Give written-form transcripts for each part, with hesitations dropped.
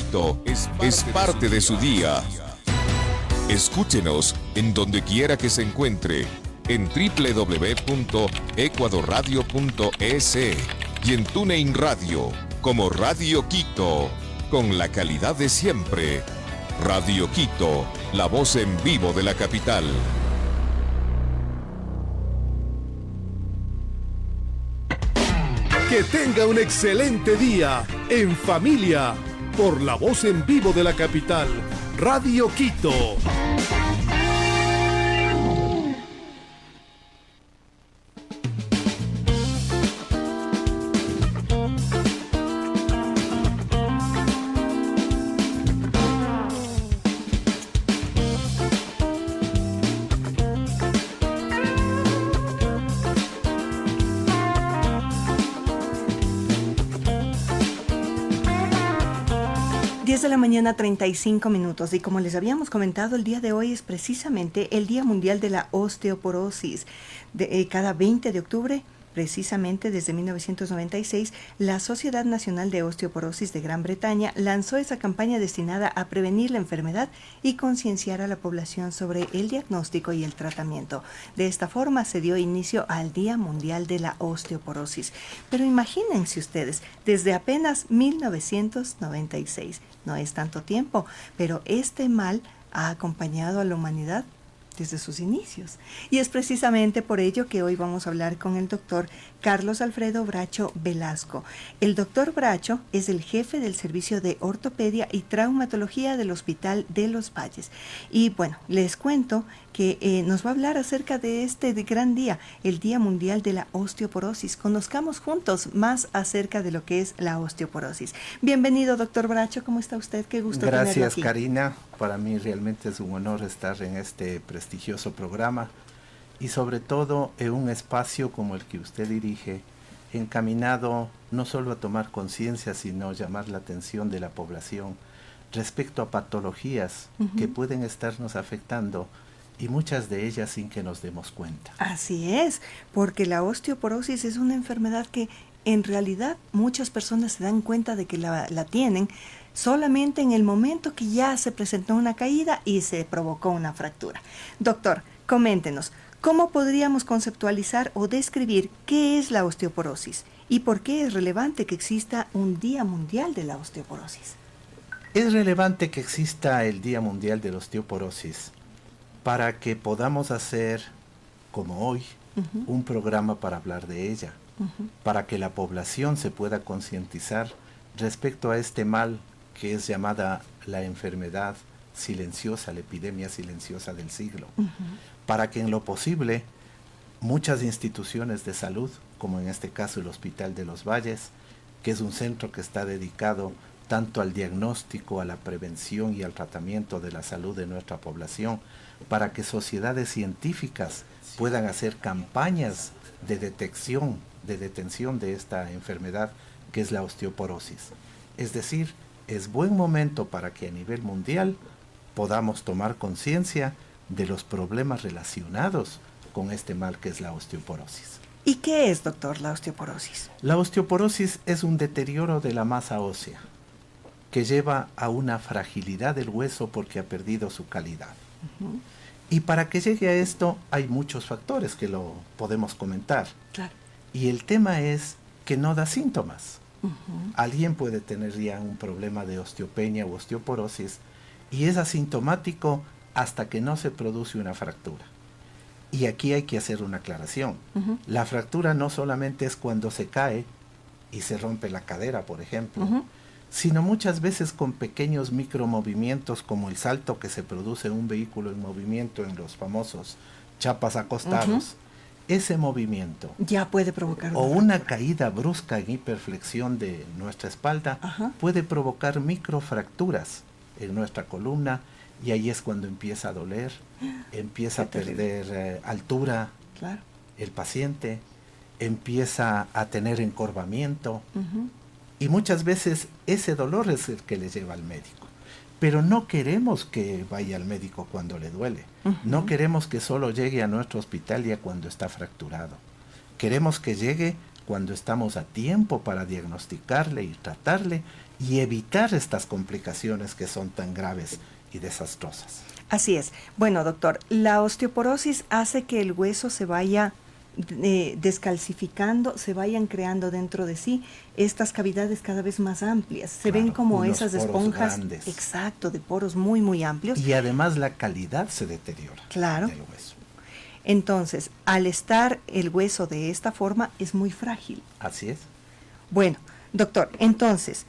Quito es parte de su día. Escúchenos en donde quiera que se encuentre, en www.ecuadoradio.es y en TuneIn Radio, como Radio Quito, con la calidad de siempre. Radio Quito, la voz en vivo de la capital. Que tenga un excelente día en familia por la voz en vivo de la capital, Radio Quito. 10 de la mañana, 35 minutos. Y como les habíamos comentado, el día de hoy es precisamente el Día Mundial de la Osteoporosis. Cada 20 de octubre, precisamente desde 1996, la Sociedad Nacional de Osteoporosis de Gran Bretaña lanzó esa campaña destinada a prevenir la enfermedad y concienciar a la población sobre el diagnóstico y el tratamiento. De esta forma se dio inicio al Día Mundial de la Osteoporosis. Pero imagínense ustedes, desde apenas 1996, no es tanto tiempo, pero este mal ha acompañado a la humanidad desde sus inicios. Y es precisamente por ello que hoy vamos a hablar con el doctor Carlos Alfredo Bracho Velasco. El doctor Bracho es el jefe del Servicio de Ortopedia y Traumatología del Hospital de Los Valles. Y bueno, les cuento que nos va a hablar acerca de este gran día, el Día Mundial de la Osteoporosis. Conozcamos juntos más acerca de lo que es la osteoporosis. Bienvenido, doctor Bracho, ¿cómo está usted? Qué gusto tenerlo aquí. Gracias, Karina. Para mí realmente es un honor estar en este prestigioso programa y sobre todo en un espacio como el que usted dirige, encaminado no solo a tomar conciencia, sino llamar la atención de la población respecto a patologías que pueden estarnos afectando y muchas de ellas sin que nos demos cuenta. Así es, porque la osteoporosis es una enfermedad que en realidad muchas personas se dan cuenta de que la tienen solamente en el momento que ya se presentó una caída y se provocó una fractura. Doctor, coméntenos, ¿cómo podríamos conceptualizar o describir qué es la osteoporosis y por qué es relevante que exista un Día Mundial de la Osteoporosis? Es relevante que exista el Día Mundial de la Osteoporosis para que podamos hacer, como hoy, un programa para hablar de ella, para que la población se pueda concientizar respecto a este mal que es llamada la enfermedad silenciosa, la epidemia silenciosa del siglo, para que en lo posible muchas instituciones de salud, como en este caso el Hospital de Los Valles, que es un centro que está dedicado tanto al diagnóstico, a la prevención y al tratamiento de la salud de nuestra población, para que sociedades científicas puedan hacer campañas de detención de esta enfermedad que es la osteoporosis. Es decir, es buen momento para que a nivel mundial podamos tomar conciencia de los problemas relacionados con este mal que es la osteoporosis. ¿Y qué es, doctor, la osteoporosis? La osteoporosis es un deterioro de la masa ósea que lleva a una fragilidad del hueso porque ha perdido su calidad. Y para que llegue a esto hay muchos factores que lo podemos comentar. Claro. Y el tema es que no da síntomas. Alguien puede tener ya un problema de osteopenia o osteoporosis y es asintomático hasta que no se produce una fractura. Y aquí hay que hacer una aclaración. La fractura no solamente es cuando se cae y se rompe la cadera, por ejemplo, sino muchas veces con pequeños micromovimientos como el salto que se produce en un vehículo en movimiento en los famosos chapas acostados. Ese movimiento ya puede provocar una caída brusca en hiperflexión de nuestra espalda puede provocar microfracturas en nuestra columna y ahí es cuando empieza a doler, empieza a perder altura, el paciente empieza a tener encorvamiento y muchas veces ese dolor es el que le lleva al médico. Pero no queremos que vaya al médico cuando le duele. No queremos que solo llegue a nuestro hospital ya cuando está fracturado. Queremos que llegue cuando estamos a tiempo para diagnosticarle y tratarle y evitar estas complicaciones que son tan graves y desastrosas. Así es. Bueno, doctor, la osteoporosis hace que el hueso se vaya descalcificando, se vayan creando dentro de sí estas cavidades cada vez más amplias. Se ven como esas esponjas, grandes. Exacto, de poros muy, muy amplios. Y además la calidad se deteriora del hueso. Entonces, al estar el hueso de esta forma, es muy frágil. Así es. Bueno, doctor, entonces,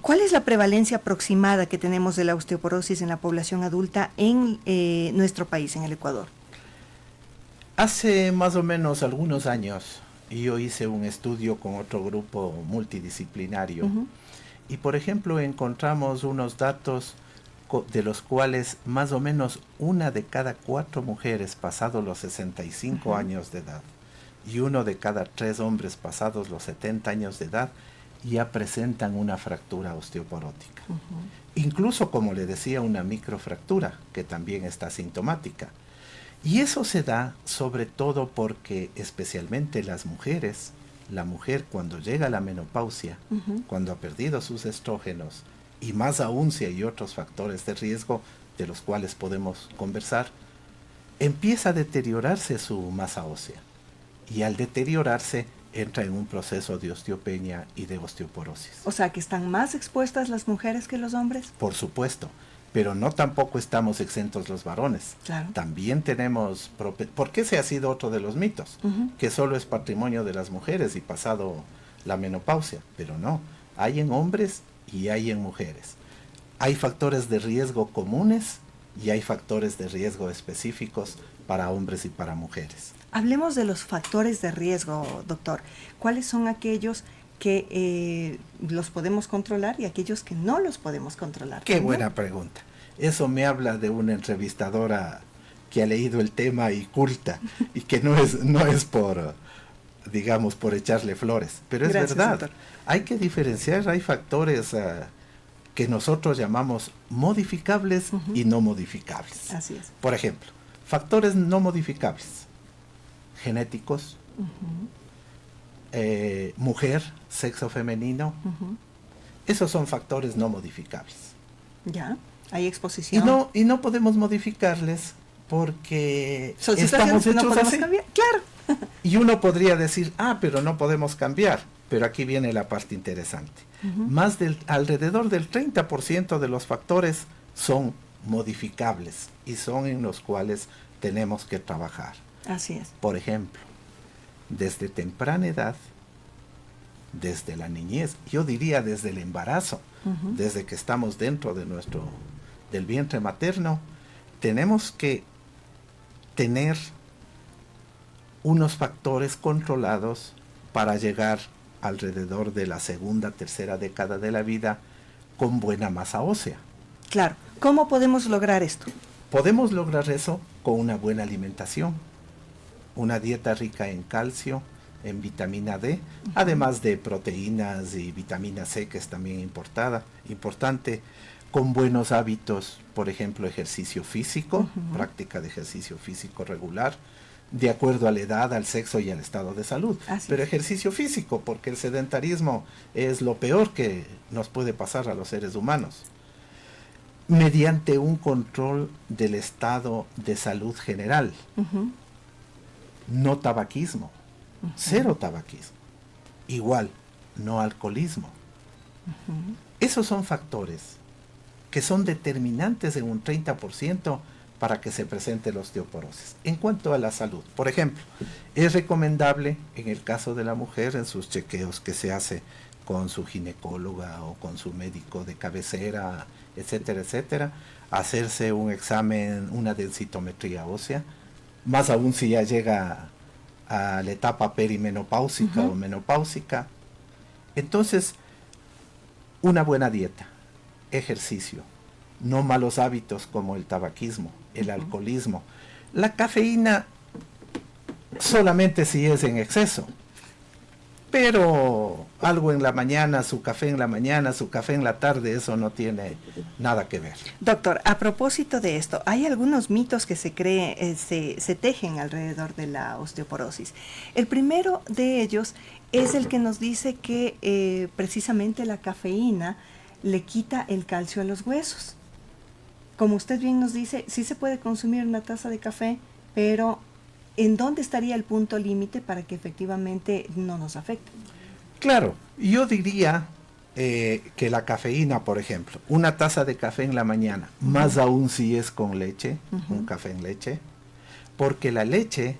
¿cuál es la prevalencia aproximada que tenemos de la osteoporosis en la población adulta en nuestro país, en el Ecuador? Hace más o menos algunos años yo hice un estudio con otro grupo multidisciplinario y por ejemplo encontramos unos datos de los cuales más o menos 1 de cada 4 mujeres pasados los 65 años de edad y 1 de cada 3 hombres pasados los 70 años de edad ya presentan una fractura osteoporótica. Incluso, como le decía, una microfractura que también está sintomática. Y eso se da sobre todo porque especialmente las mujeres, la mujer cuando llega a la menopausia, cuando ha perdido sus estrógenos, y más aún si hay otros factores de riesgo de los cuales podemos conversar, empieza a deteriorarse su masa ósea. Y al deteriorarse entra en un proceso de osteopenia y de osteoporosis. O sea, que están más expuestas las mujeres que los hombres. Por supuesto. Pero no tampoco estamos exentos los varones. Claro. También tenemos, porque ese ha sido otro de los mitos, que solo es patrimonio de las mujeres y pasado la menopausia, pero no, hay en hombres y hay en mujeres. Hay factores de riesgo comunes y hay factores de riesgo específicos para hombres y para mujeres. Hablemos de los factores de riesgo, doctor. ¿Cuáles son aquellos que los podemos controlar y aquellos que no los podemos controlar? Qué buena pregunta. Eso me habla de una entrevistadora que ha leído el tema y culta, y que no es por, digamos, por echarle flores, pero es verdad. Doctor. Hay que diferenciar, hay factores que nosotros llamamos modificables y no modificables. Así es. Por ejemplo, factores no modificables, genéticos, mujer, sexo femenino, esos son factores no modificables. Ya, hay exposición. Y no podemos modificarles porque estamos hechos no así. Cambiar. Claro. Y uno podría decir, pero no podemos cambiar. Pero aquí viene la parte interesante. Alrededor del 30% de los factores son modificables y son en los cuales tenemos que trabajar. Así es. Por ejemplo, desde temprana edad, desde la niñez, yo diría desde el embarazo, desde que estamos dentro de del vientre materno, tenemos que tener unos factores controlados para llegar alrededor de la segunda, tercera década de la vida con buena masa ósea. Claro. ¿Cómo podemos lograr esto? Podemos lograr eso con una buena alimentación, una dieta rica en calcio, en vitamina D, además de proteínas y vitamina C, que es también importante, con buenos hábitos, por ejemplo, ejercicio físico, práctica de ejercicio físico regular, de acuerdo a la edad, al sexo y al estado de salud. Pero ejercicio físico, porque el sedentarismo es lo peor que nos puede pasar a los seres humanos. Mediante un control del estado de salud general. No tabaquismo, cero tabaquismo. Igual, no alcoholismo. Esos son factores que son determinantes en un 30% para que se presente la osteoporosis. En cuanto a la salud, por ejemplo, es recomendable en el caso de la mujer, en sus chequeos que se hace con su ginecóloga o con su médico de cabecera, etcétera, etcétera, hacerse un examen, una densitometría ósea, más aún si ya llega a la etapa perimenopáusica o menopáusica. Entonces, una buena dieta, ejercicio, no malos hábitos como el tabaquismo, el alcoholismo. La cafeína solamente si es en exceso, pero algo en la mañana, su café en la mañana, su café en la tarde, eso no tiene nada que ver. Doctor, a propósito de esto, hay algunos mitos que se tejen alrededor de la osteoporosis. El primero de ellos es el que nos dice que precisamente la cafeína le quita el calcio a los huesos. Como usted bien nos dice, sí se puede consumir una taza de café, pero ¿en dónde estaría el punto límite para que efectivamente no nos afecte? Claro, yo diría que la cafeína, por ejemplo, una taza de café en la mañana, más aún si es con leche, un café en leche, porque la leche,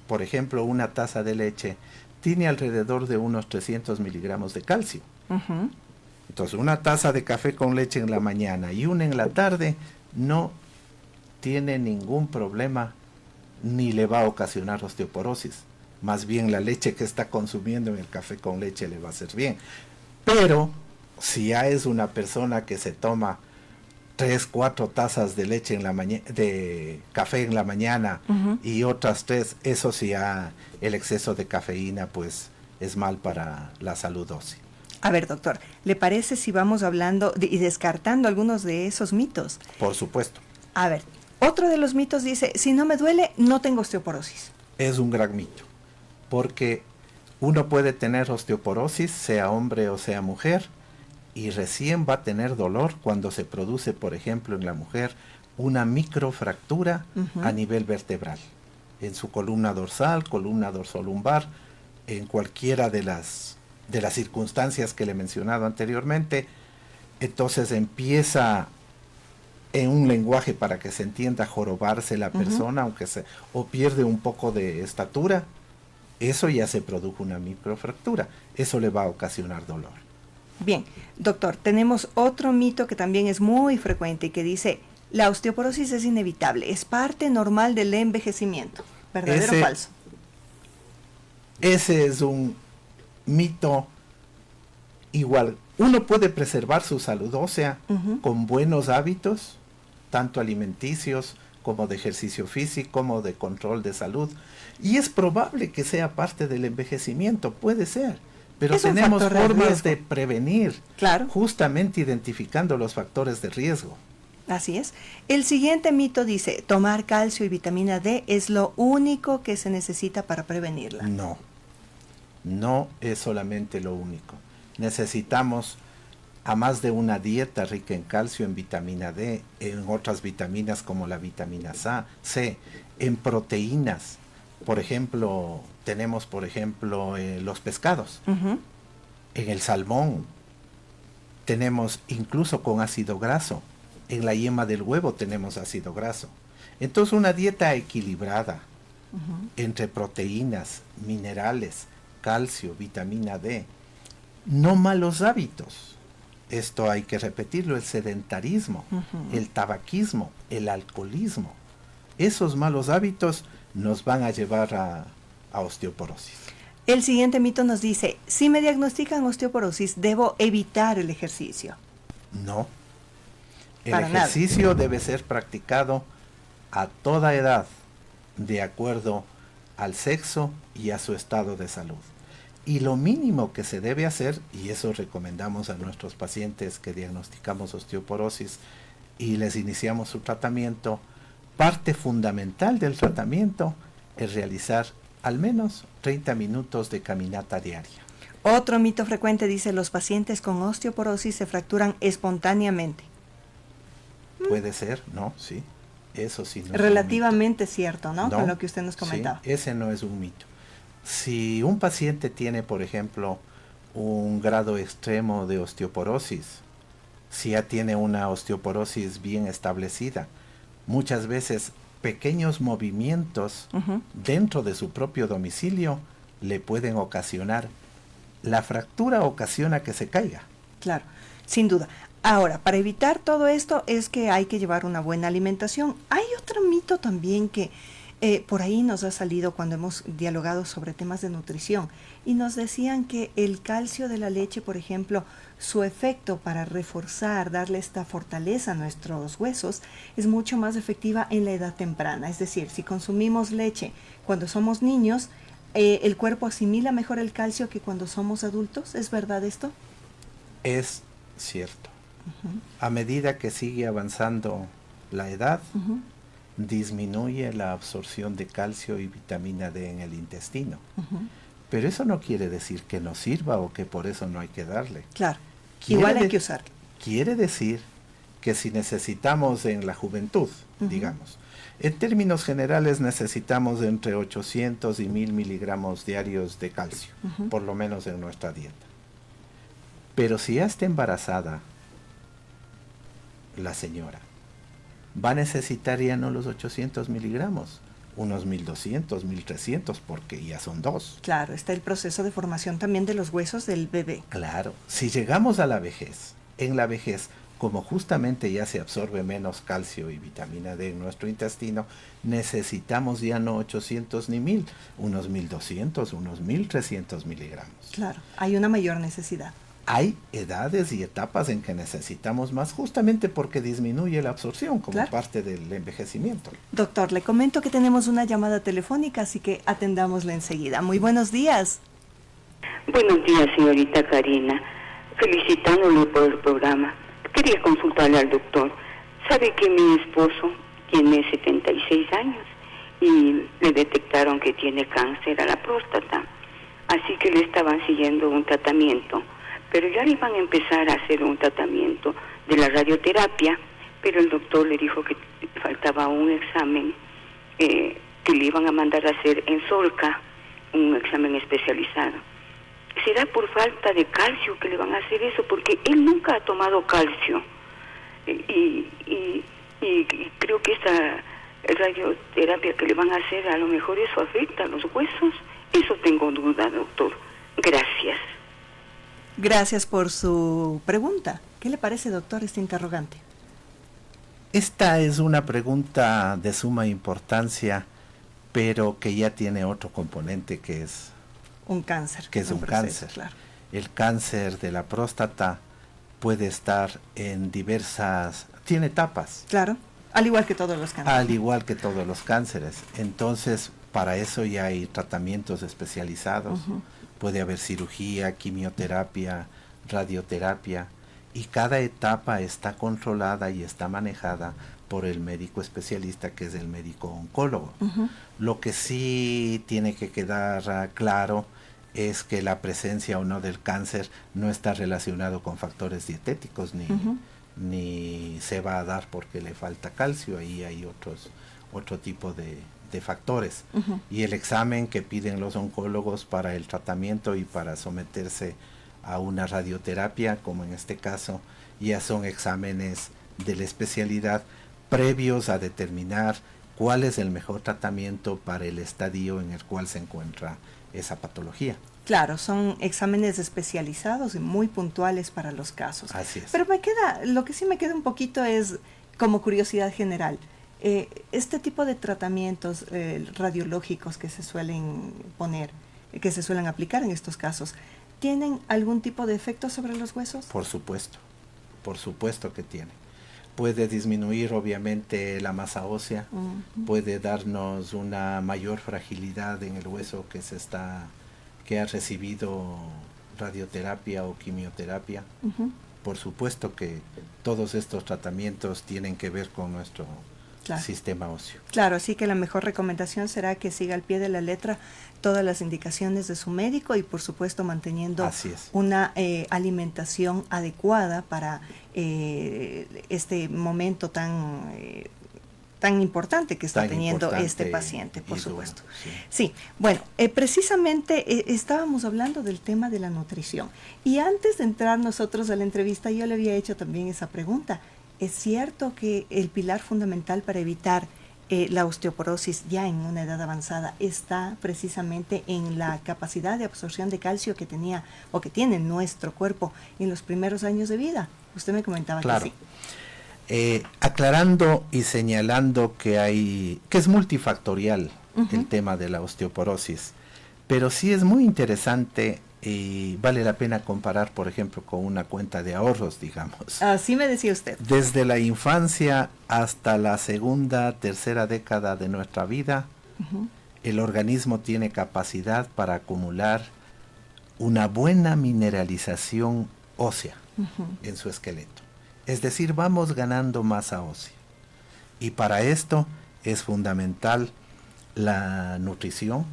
por ejemplo, una taza de leche, tiene alrededor de unos 300 miligramos de calcio. Entonces, una taza de café con leche en la mañana y una en la tarde no tiene ningún problema ni le va a ocasionar osteoporosis. Más bien la leche que está consumiendo en el café con leche le va a hacer bien. Pero si ya es una persona que se toma 3, 4 tazas de leche en la de café en la mañana y otras 3, eso sí ya el exceso de cafeína pues es mal para la salud ósea. A ver, doctor, ¿le parece si vamos hablando y descartando algunos de esos mitos? Por supuesto. A ver, otro de los mitos dice, si no me duele, no tengo osteoporosis. Es un gran mito, porque uno puede tener osteoporosis, sea hombre o sea mujer, y recién va a tener dolor cuando se produce, por ejemplo, en la mujer, una microfractura a nivel vertebral, en su columna dorsolumbar, en cualquiera de las circunstancias que le he mencionado anteriormente. Entonces empieza en un lenguaje para que se entienda jorobarse la persona, o pierde un poco de estatura. Eso ya se produjo una microfractura, eso le va a ocasionar dolor. Bien, doctor, tenemos otro mito que también es muy frecuente y que dice, la osteoporosis es inevitable, es parte normal del envejecimiento. ¿Verdadero o falso? Ese es un mito igual. Uno puede preservar su salud ósea con buenos hábitos, tanto alimenticios como de ejercicio físico, como de control de salud. Y es probable que sea parte del envejecimiento, puede ser. Pero tenemos formas de prevenir, justamente identificando los factores de riesgo. Así es. El siguiente mito dice, tomar calcio y vitamina D es lo único que se necesita para prevenirla. No es solamente lo único. Necesitamos a más de una dieta rica en calcio, en vitamina D, en otras vitaminas como la vitamina C, en proteínas. Por ejemplo, tenemos los pescados, en el salmón, tenemos incluso con ácido graso, en la yema del huevo tenemos ácido graso. Entonces una dieta equilibrada entre proteínas, minerales, calcio, vitamina D, no malos hábitos. Esto hay que repetirlo, el sedentarismo, el tabaquismo, el alcoholismo. Esos malos hábitos nos van a llevar a osteoporosis. El siguiente mito nos dice, si me diagnostican osteoporosis, ¿debo evitar el ejercicio? No. El ejercicio debe ser practicado a toda edad, de acuerdo al sexo y a su estado de salud. Y lo mínimo que se debe hacer, y eso recomendamos a nuestros pacientes que diagnosticamos osteoporosis y les iniciamos su tratamiento, parte fundamental del tratamiento es realizar al menos 30 minutos de caminata diaria. Otro mito frecuente dice, los pacientes con osteoporosis se fracturan espontáneamente. Puede ser, ¿no? Sí. Eso sí. No relativamente es cierto, ¿no? Con lo que usted nos comentaba. Sí, ese no es un mito. Si un paciente tiene, por ejemplo, un grado extremo de osteoporosis, si ya tiene una osteoporosis bien establecida, muchas veces pequeños movimientos dentro de su propio domicilio le pueden ocasionar. La fractura ocasiona que se caiga. Claro, sin duda. Ahora, para evitar todo esto es que hay que llevar una buena alimentación. Hay otro mito también que por ahí nos ha salido cuando hemos dialogado sobre temas de nutrición y nos decían que el calcio de la leche, por ejemplo, su efecto para reforzar, darle esta fortaleza a nuestros huesos es mucho más efectiva en la edad temprana. Es decir, si consumimos leche cuando somos niños, ¿El cuerpo asimila mejor el calcio que cuando somos adultos? ¿Es verdad esto? Es cierto. A medida que sigue avanzando la edad, disminuye la absorción de calcio y vitamina D en el intestino. Pero eso no quiere decir que no sirva o que por eso no hay que darle. Claro, igual hay que usarlo. Quiere decir que si necesitamos en la juventud, digamos, en términos generales necesitamos entre 800 y 1000 miligramos diarios de calcio, por lo menos en nuestra dieta. Pero si ya está embarazada la señora, va a necesitar ya no los 800 miligramos, unos 1200, 1300, porque ya son 2. Claro, está el proceso de formación también de los huesos del bebé. Claro, si llegamos a la vejez, en la vejez, como justamente ya se absorbe menos calcio y vitamina D en nuestro intestino, necesitamos ya no 800 ni 1000, unos 1200, unos 1300 miligramos. Claro, hay una mayor necesidad. Hay edades y etapas en que necesitamos más, justamente porque disminuye la absorción como parte del envejecimiento. Doctor, le comento que tenemos una llamada telefónica, así que atendámosla enseguida. Muy buenos días. Buenos días, señorita Karina. Felicitándole por el programa. Quería consultarle al doctor. Sabe que mi esposo tiene 76 años y le detectaron que tiene cáncer a la próstata. Así que le estaban siguiendo un tratamiento. Pero ya le iban a empezar a hacer un tratamiento de la radioterapia, pero el doctor le dijo que faltaba un examen que le iban a mandar a hacer en Solca, un examen especializado. ¿Será por falta de calcio que le van a hacer eso? Porque él nunca ha tomado calcio. Y creo que esta radioterapia que le van a hacer, a lo mejor eso afecta a los huesos. Eso tengo duda, doctor. Gracias. Gracias por su pregunta. ¿Qué le parece, doctor, este interrogante? Esta es una pregunta de suma importancia, pero que ya tiene otro componente que es un cáncer. Que es un cáncer. Claro. El cáncer de la próstata puede estar en diversas... Tiene etapas. Claro, al igual que todos los cánceres. Al igual que todos los cánceres. Entonces, para eso ya hay tratamientos especializados. Puede haber cirugía, quimioterapia, radioterapia, y cada etapa está controlada y está manejada por el médico especialista, que es el médico oncólogo. Lo que sí tiene que quedar claro es que la presencia o no del cáncer no está relacionado con factores dietéticos, ni se va a dar porque le falta calcio. Ahí hay otro tipo de factores. Y el examen que piden los oncólogos para el tratamiento y para someterse a una radioterapia, como en este caso, ya son exámenes de la especialidad previos a determinar cuál es el mejor tratamiento para el estadio en el cual se encuentra esa patología. Claro, son exámenes especializados y muy puntuales para los casos. Así es. Pero lo que sí me queda un poquito es como curiosidad general. Este tipo de tratamientos radiológicos que se suelen poner, que se suelen aplicar en estos casos, ¿tienen algún tipo de efecto sobre los huesos? Por supuesto que tiene. Puede disminuir obviamente la masa ósea, puede darnos una mayor fragilidad en el hueso que ha recibido radioterapia o quimioterapia. Por supuesto que todos estos tratamientos tienen que ver con nuestro sistema óseo. Claro, así que la mejor recomendación será que siga al pie de la letra todas las indicaciones de su médico y por supuesto manteniendo una alimentación adecuada para este momento tan importante que está teniendo este paciente, por supuesto. Sí, bueno, precisamente estábamos hablando del tema de la nutrición y antes de entrar nosotros a la entrevista yo le había hecho también esa pregunta. ¿Es cierto que el pilar fundamental para evitar la osteoporosis ya en una edad avanzada está precisamente en la capacidad de absorción de calcio que tenía o que tiene nuestro cuerpo en los primeros años de vida? Usted me comentaba que sí. Aclarando y señalando que es multifactorial el tema de la osteoporosis, pero sí es muy interesante y vale la pena comparar, por ejemplo, con una cuenta de ahorros, digamos. Así me decía usted. Desde la infancia hasta la segunda, tercera década de nuestra vida, el organismo tiene capacidad para acumular una buena mineralización ósea en su esqueleto. Es decir, vamos ganando masa ósea. Y para esto es fundamental la nutrición,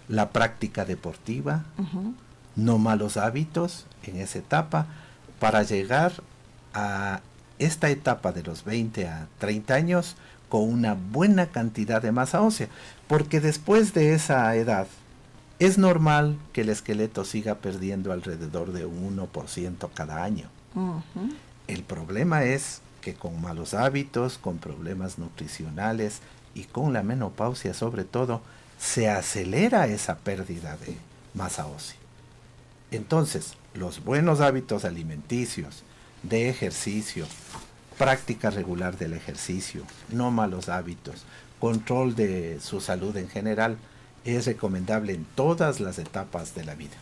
la práctica deportiva, no malos hábitos en esa etapa, para llegar a esta etapa de los 20 a 30 años con una buena cantidad de masa ósea, porque después de esa edad es normal que el esqueleto siga perdiendo alrededor de un 1% cada año. El problema es que con malos hábitos, con problemas nutricionales y con la menopausia sobre todo, se acelera esa pérdida de masa ósea. Entonces, los buenos hábitos alimenticios, de ejercicio, práctica regular del ejercicio, no malos hábitos, control de su salud en general, es recomendable en todas las etapas de la vida.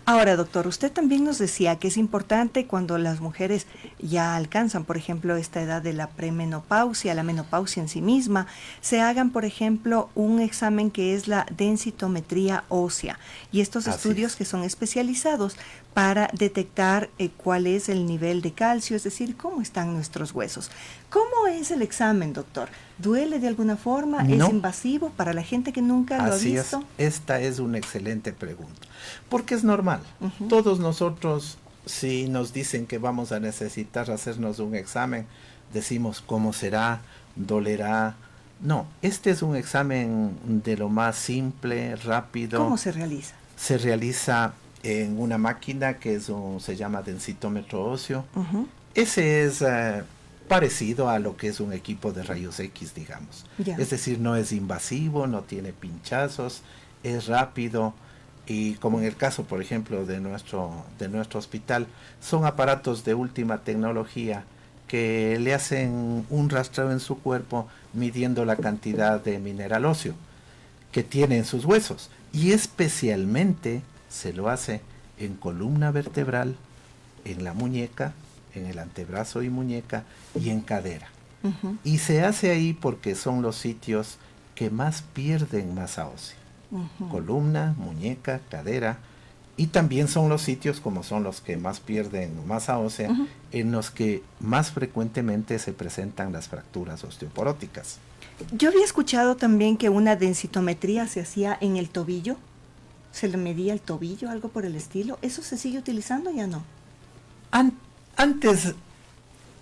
Ahora, doctor, usted también nos decía que es importante cuando las mujeres ya alcanzan, por ejemplo, esta edad de la premenopausia, la menopausia en sí misma, se hagan, por ejemplo, un examen que es la densitometría ósea y estos estudios que son especializados para detectar cuál es el nivel de calcio, es decir, cómo están nuestros huesos. ¿Cómo es el examen, doctor? ¿Duele de alguna forma? No. ¿Es invasivo para la gente que nunca lo ha visto? Así es. Esta es una excelente pregunta. Porque es normal. Todos nosotros, si nos dicen que vamos a necesitar hacernos un examen, decimos cómo será, dolerá. No, este es un examen de lo más simple, rápido. ¿Cómo se realiza? Se realiza en una máquina que se llama densitómetro óseo. Ese es parecido a lo que es un equipo de rayos X, digamos. Ya. Es decir, no es invasivo, no tiene pinchazos, es rápido. Y como en el caso, por ejemplo, de nuestro hospital, son aparatos de última tecnología que le hacen un rastreo en su cuerpo midiendo la cantidad de mineral óseo que tiene en sus huesos. Y especialmente se lo hace en columna vertebral, en la muñeca, en el antebrazo y muñeca y en cadera. Y se hace ahí porque son los sitios que más pierden masa ósea. Columna, muñeca, cadera, y también son los sitios como son los que más pierden masa ósea, en los que más frecuentemente se presentan las fracturas osteoporóticas. Yo había escuchado también que una densitometría se hacía en el tobillo, se le medía el tobillo, algo por el estilo. ¿Eso se sigue utilizando o ya no? Antes,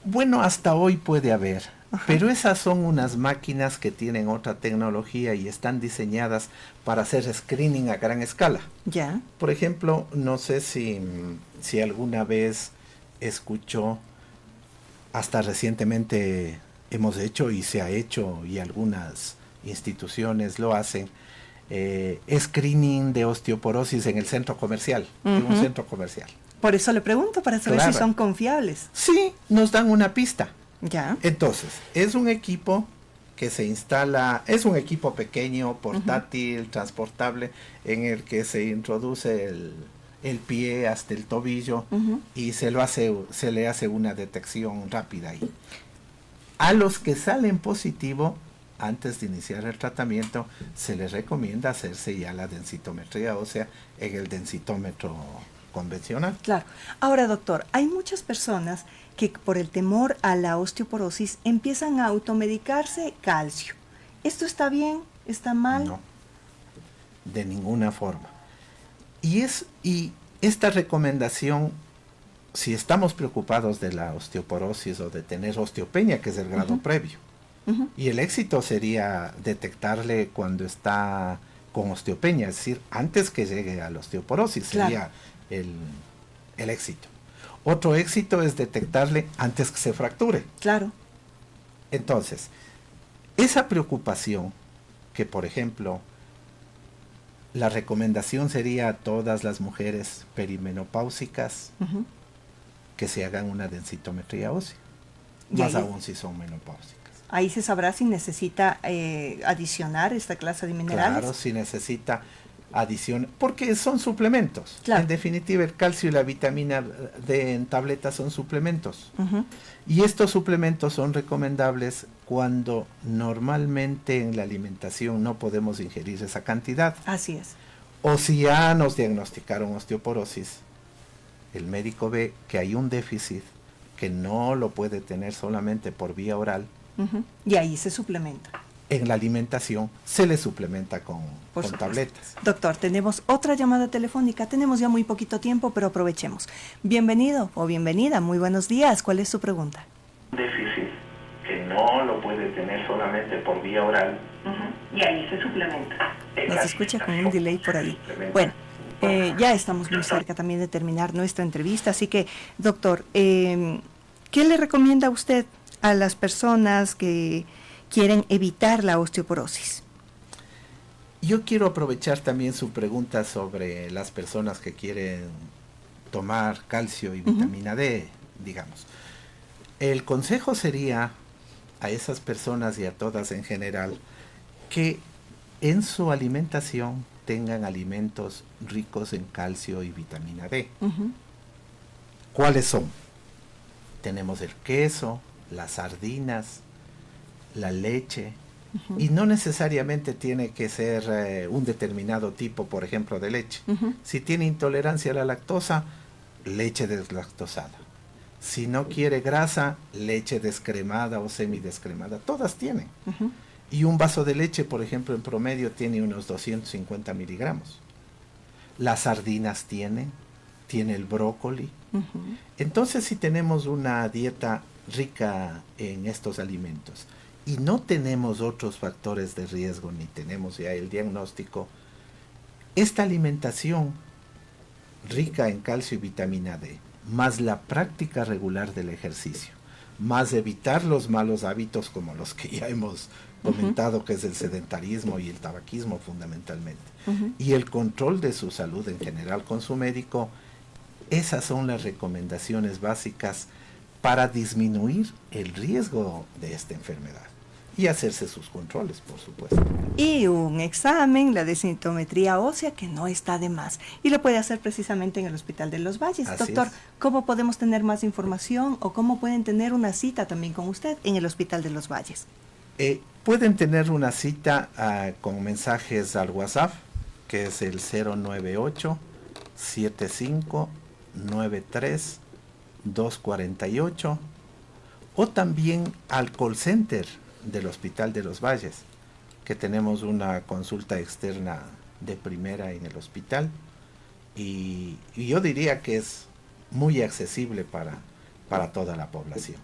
bueno, hasta hoy puede haber. Pero esas son unas máquinas que tienen otra tecnología y están diseñadas para hacer screening a gran escala. Ya. Por ejemplo, no sé si alguna vez escuchó, hasta recientemente hemos hecho y se ha hecho, y algunas instituciones lo hacen, screening de osteoporosis en el centro comercial, en un centro comercial. Por eso le pregunto, para saber si son confiables. Sí, nos dan una pista. Ya. Entonces, es un equipo que se instala, es un equipo pequeño, portátil, transportable, en el que se introduce el pie hasta el tobillo y se le hace una detección rápida ahí. A los que salen positivo, antes de iniciar el tratamiento, se les recomienda hacerse ya la densitometría ósea en el densitómetro convencional. Claro. Ahora, doctor, hay muchas personas que por el temor a la osteoporosis empiezan a automedicarse calcio. ¿Esto está bien? ¿Está mal? No, de ninguna forma. Y esta recomendación, si estamos preocupados de la osteoporosis o de tener osteopenia, que es el grado previo, y el éxito sería detectarle cuando está con osteopenia, es decir, antes que llegue a la osteoporosis, sería el éxito. Otro éxito es detectarle antes que se fracture. Claro. Entonces, esa preocupación que, por ejemplo, la recomendación sería a todas las mujeres perimenopáusicas que se hagan una densitometría ósea, más aún si son menopáusicas. Ahí se sabrá si necesita adicionar esta clase de minerales. Claro, si necesita. adición, porque son suplementos. Claro. En definitiva, el calcio y la vitamina D en tabletas son suplementos. Ujú. Y estos suplementos son recomendables cuando normalmente en la alimentación no podemos ingerir esa cantidad. Así es. O si ya nos diagnosticaron osteoporosis, el médico ve que hay un déficit que no lo puede tener solamente por vía oral. Ujú. Y ahí se suplementa. En la alimentación se le suplementa con Supuesto. tabletas. Doctor, tenemos otra llamada telefónica. Tenemos ya muy poquito tiempo, pero aprovechemos. Bienvenido o bienvenida. Muy buenos días. ¿Cuál es su pregunta? Déficit que no lo puede tener solamente por vía oral. Y ahí se suplementa. Nos escucha con un delay por ahí. Bueno, ya estamos muy cerca también de terminar nuestra entrevista. Así que, doctor, ¿qué le recomienda usted a las personas que quieren evitar la osteoporosis? Yo quiero aprovechar también su pregunta sobre las personas que quieren tomar calcio y vitamina D, digamos. El consejo sería a esas personas y a todas en general que en su alimentación tengan alimentos ricos en calcio y vitamina D. Ujú. ¿Cuáles son? Tenemos el queso, las sardinas, la leche, y no necesariamente tiene que ser un determinado tipo, por ejemplo, de leche. Ujú. Si tiene intolerancia a la lactosa, leche deslactosada. Si no quiere grasa, leche descremada o semidescremada. Todas tienen. Ujú. Y un vaso de leche, por ejemplo, en promedio tiene unos 250 miligramos. Las sardinas tiene el brócoli. Ujú. Entonces, si tenemos una dieta rica en estos alimentos y no tenemos otros factores de riesgo, ni tenemos ya el diagnóstico, esta alimentación rica en calcio y vitamina D, más la práctica regular del ejercicio, más evitar los malos hábitos como los que ya hemos comentado, que es el sedentarismo y el tabaquismo fundamentalmente, Ujú. y el control de su salud en general con su médico, esas son las recomendaciones básicas para disminuir el riesgo de esta enfermedad y hacerse sus controles, por supuesto. Y un examen, la densitometría ósea, que no está de más. Y lo puede hacer precisamente en el Hospital de los Valles. Así Doctor, es. ¿cómo podemos tener más información o cómo pueden tener una cita también con usted en el Hospital de los Valles? Pueden tener una cita con mensajes al WhatsApp, que es el 098-7593-248, o también al call center del Hospital de los Valles, que tenemos una consulta externa de primera en el hospital, y yo diría que es muy accesible para toda la población.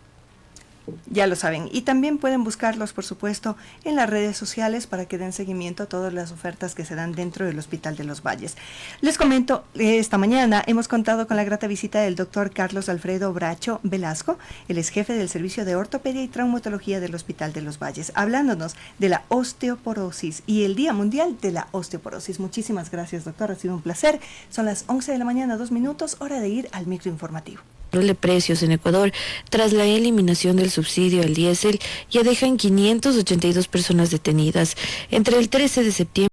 Ya lo saben. Y también pueden buscarlos, por supuesto, en las redes sociales para que den seguimiento a todas las ofertas que se dan dentro del Hospital de los Valles. Les comento, esta mañana hemos contado con la grata visita del doctor Carlos Alfredo Bracho Velasco, el ex jefe del Servicio de Ortopedia y Traumatología del Hospital de los Valles, hablándonos de la osteoporosis y el Día Mundial de la Osteoporosis. Muchísimas gracias, doctor. Ha sido un placer. Son las 11 de la mañana, 2 minutos, hora de ir al microinformativo. De precios en Ecuador, tras la eliminación del subsidio al diésel, ya dejan 582 personas detenidas. Entre el 13 de septiembre